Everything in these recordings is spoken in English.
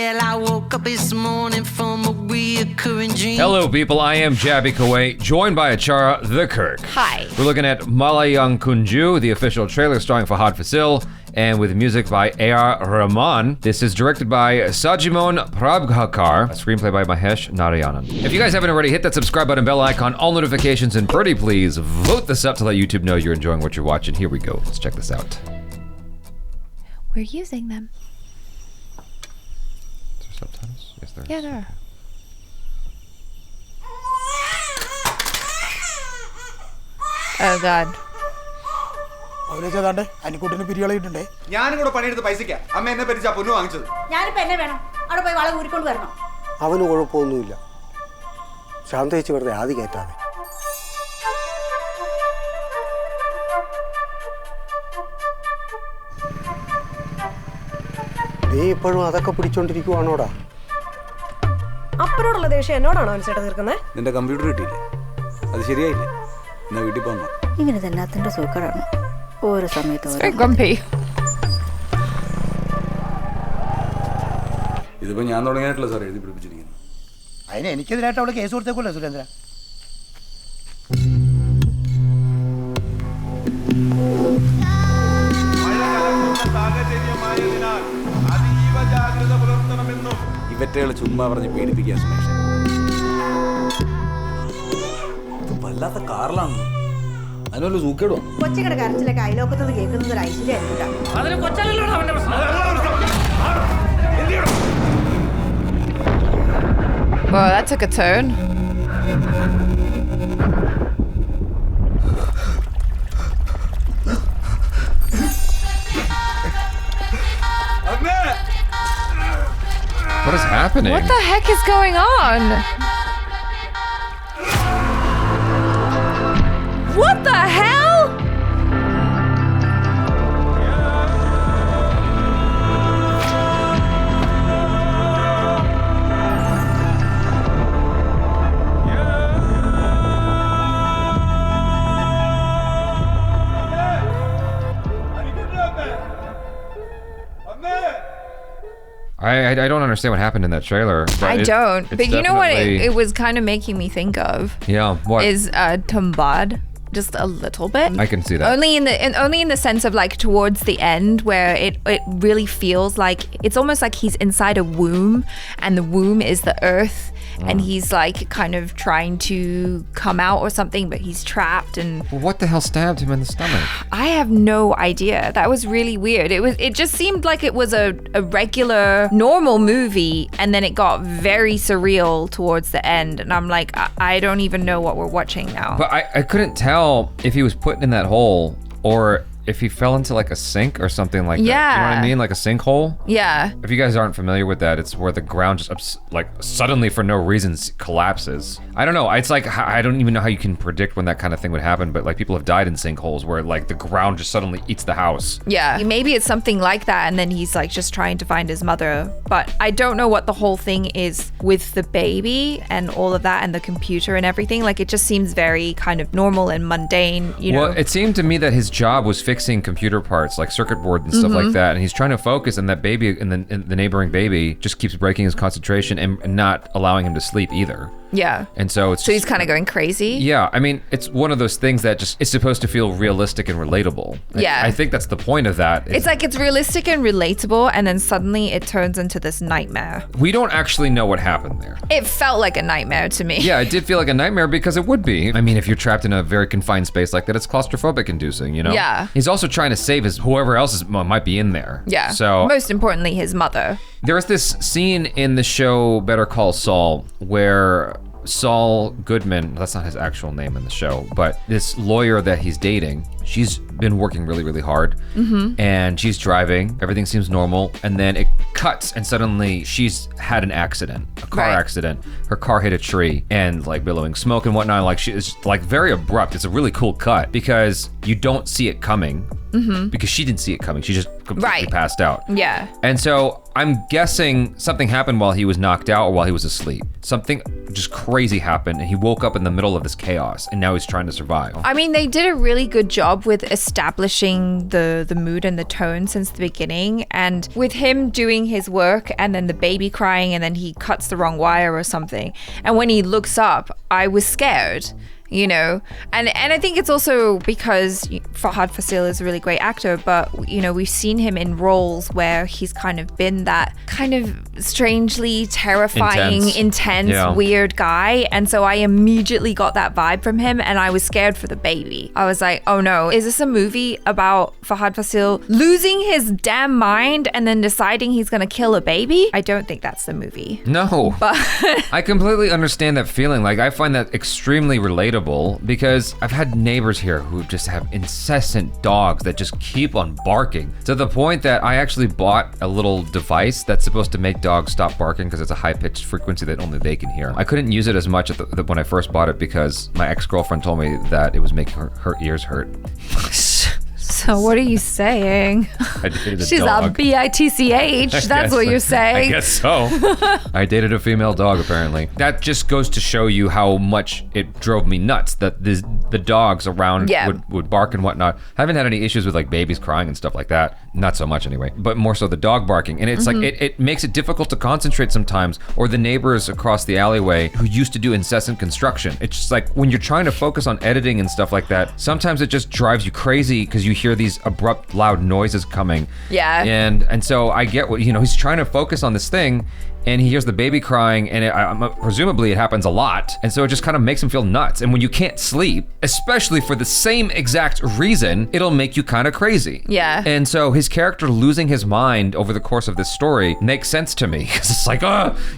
Well, I woke up this morning from a reoccurring dream. Hello, people. I am Jaby KOAY, joined by ACHARA, the KIRK. Hi. We're looking at Malayankunju, the official trailer starring Fahadh, Faasil, and with music by Rahman. This is directed by Sajimon, a screenplay by Mahesh, Narayanan. If you guys haven't already, hit that subscribe button, bell icon, all notifications, and pretty please vote this up to let YouTube know you're enjoying what you're watching. Here we go. Let's check this out. We're using them. Is there subtitles? Yes, there is. Yeah, there are. Oh God. ഞാനും കൂടെ പണിയെടുത്ത് പൈസയ്ക്കാ അമ്മ എന്നെ പറ്റിച്ചാ പൊന്നു വാങ്ങിച്ചത്. ഞാനിപ്പോ എന്നെ വേണം അവിടെ പോയി വള ഊരിക്കൊണ്ട് വരണം. അവന് കുഴപ്പമൊന്നുമില്ല. ശാന്തേച്ചി വെറുതെ ആദ്യ കയറ്റാതെ. നീ ഇപ്പോഴും അതൊക്കെ പിടിച്ചോണ്ടിരിക്കുവാണോടാ? അപ്പനോടുള്ള ദേഷ്യം എന്നോടാണോ മനസ്സിട്ട് തീർക്കുന്നത്? നിന്റെ കമ്പ്യൂട്ടർ കിട്ടിയില്ലേ? അത് ശരിയായില്ലേ? എന്നാ വീട്ടിൽ പോന്നോ? ഇങ്ങനെ തന്നെ അത്തിന്റെ സൂക്കറാണ്. ഓരോ സമയത്ത് ഇതിപ്പോ ഞാൻ തുടങ്ങിയായിട്ടുള്ള സാർ എഴുതി പിടിപ്പിച്ചിരിക്കുന്നു. അതിന് എനിക്കെതിരായിട്ട് അവള് കേസ് കൊടുത്തേക്കുമല്ലോ സുരേന്ദ്ര. ഇവറ്റകള് ചുമ്മാ പറഞ്ഞ് പേടിപ്പിക്കാൻ സുമേഷ്. ഇത് വല്ലാത്ത കാറിലാണ്. അതിനുള്ള സൂക്കേടോ? കൊച്ചിക്കട കരച്ചിലൊക്കെ അയലോക്കത്ത് കേൾക്കുന്നത് ഒരു Aishwarya. Well, that took a turn. What is happening? What the heck is going on? What the hell? I don't understand what happened in that trailer. I don't. But you know what it was kind of making me think of? Yeah, what? Is Tumbad. Just a little bit. I can see that. Only in the sense of like towards the end where it really feels like it's almost like he's inside a womb and the womb is the earth and he's like kind of trying to come out or something, but he's trapped and What the hell stabbed him in the stomach? I have no idea. That was really weird. It just seemed like it was a regular normal movie and then it got very surreal towards the end and I'm like I don't even know what we're watching now. But I couldn't tell if he was put in that hole or if he fell into like a sink or something like that. You know what I mean? Like a sinkhole? Yeah. If you guys aren't familiar with that, it's where the ground just like suddenly for no reason collapses. I don't know. It's like, I don't even know how you can predict when that kind of thing would happen, but like people have died in sinkholes where like the ground just suddenly eats the house. Yeah. Maybe it's something like that and then he's like just trying to find his mother. But I don't know what the whole thing is with the baby and all of that and the computer and everything. Like it just seems very kind of normal and mundane, you know? Well, it seemed to me that his job was fixing computer parts like circuit board and stuff like that, and he's trying to focus, and that baby and the neighboring baby just keeps breaking his concentration and not allowing him to sleep either. Yeah. And so he's kind of going crazy. Yeah, I mean, it's one of those things that just is supposed to feel realistic and relatable. Yeah. I think that's the point of that. It's like it's realistic and relatable, and then suddenly it turns into this nightmare. We don't actually know what happened there. It felt like a nightmare to me. Yeah, it did feel like a nightmare because it would be. I mean, if you're trapped in a very confined space like that, it's claustrophobic inducing, you know? Yeah. He's also trying to save whoever else might be in there. Yeah. So most importantly, his mother. There's this scene in the show Better Call Saul where Saul Goodman, that's not his actual name in the show, but this lawyer that he's dating, she's been working really, really hard and she's driving, everything seems normal, and then it cuts and suddenly she's had an accident, a car accident. Her car hit a tree and like billowing smoke and whatnot, like she is like very abrupt. It's a really cool cut because you don't see it coming because she didn't see it coming. She just completely passed out. Yeah. And so I'm guessing something happened while he was knocked out or while he was asleep. Something just crazy happened and he woke up in the middle of this chaos and now he's trying to survive. I mean, they did a really good job with establishing the mood and the tone since the beginning. And with him doing his work and then the baby crying and then he cuts the wrong wire or something. And when he looks up, I was scared. You know, and I think it's also because Fahadh Faasil is a really great actor, but you know, we've seen him in roles where he's kind of been that kind of strangely terrifying, intense, weird guy, and so I immediately got that vibe from him, and I was scared for the baby. I was like, oh no, is this a movie about Fahadh Faasil losing his damn mind and then deciding he's gonna kill a baby? I don't think that's the movie. No, but I completely understand that feeling. Like, I find that extremely relatable because I've had neighbors here who just have incessant dogs that just keep on barking to the point that I actually bought a little device that's supposed to make dogs stop barking because it's a high-pitched frequency that only they can hear. I couldn't use it as much when I first bought it because my ex-girlfriend told me that it was making her ears hurt. So what are you saying? I dated a She's dog. a bitch. That's what you're saying. I guess so. I dated a female dog, apparently. That just goes to show you how much it drove me nuts that the dogs around would bark and whatnot. I haven't had any issues with like babies crying and stuff like that. Not so much anyway, but more so the dog barking. And it's like, it makes it difficult to concentrate sometimes, or the neighbors across the alleyway who used to do incessant construction. It's just like when you're trying to focus on editing and stuff like that, sometimes it just drives you crazy because you hear these abrupt, loud noises coming. Yeah. And so I get what, you know, he's trying to focus on this thing and he hears the baby crying and presumably it happens a lot. And so it just kind of makes him feel nuts. And when you can't sleep, especially for the same exact reason, it'll make you kind of crazy. Yeah. And so his character losing his mind over the course of this story makes sense to me because it's like,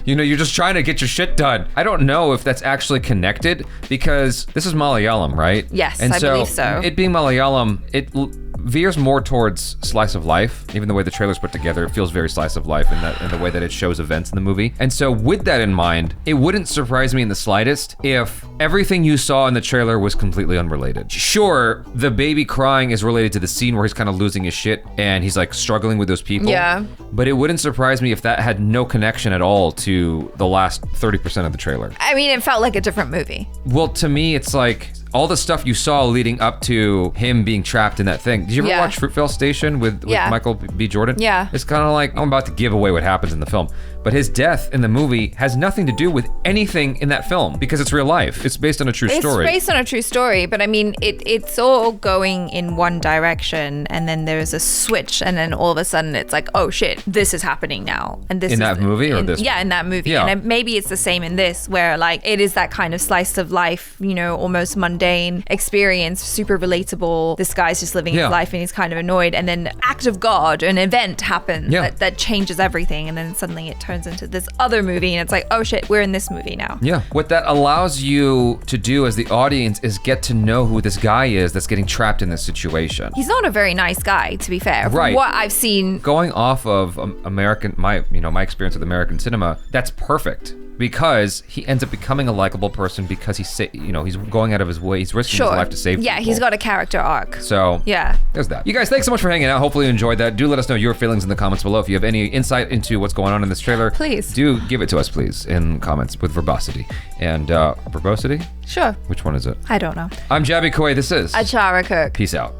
you know, you're just trying to get your shit done. I don't know if that's actually connected because this is Malayalam, right? Yes, and I believe so. It being Malayalam, it veers more towards slice of life. Even the way the trailer's put together, it feels very slice of life in the way that it shows events in the movie. And so with that in mind, it wouldn't surprise me in the slightest if everything you saw in the trailer was completely unrelated. Sure, the baby crying is related to the scene where he's kind of losing his shit and he's like struggling with those people. Yeah. But it wouldn't surprise me if that had no connection at all to the last 30% of the trailer. I mean, it felt like a different movie. Well, to me, it's like all the stuff you saw leading up to him being trapped in that thing. Did you ever watch Fruitvale Station with Michael B. Jordan? Yeah. It's kind of like, I'm about to give away what happens in the film. But his death in the movie has nothing to do with anything in that film because it's real life. It's based on a true story. It's based on a true story, but I mean, it's all going in one direction and then there's a switch and then all of a sudden it's like, oh shit, this is happening now. And this in that movie or this? Yeah, in that movie. Yeah. And maybe it's the same in this where like it is that kind of slice of life, you know, almost mundane experience, super relatable. This guy's just living his life and he's kind of annoyed and then act of God, an event happens that changes everything and then suddenly it turns into this other movie and it's like, oh shit, we're in this movie now. Yeah. What that allows you to do as the audience is get to know who this guy is that's getting trapped in this situation. He's not a very nice guy, to be fair. Right. From what I've seen. Going off of my experience with American cinema, that's perfect. Because he ends up becoming a likable person because he's going out of his way, he's risking his life to save people. Yeah, he's got a character arc. So yeah, there's that. You guys, thanks so much for hanging out. Hopefully you enjoyed that. Do let us know your feelings in the comments below. If you have any insight into what's going on in this trailer, please do give it to us, please, in comments with verbosity. And verbosity? Sure. Which one is it? I don't know. I'm Jaby KOAY. This is ACHARA KIRK. Peace out.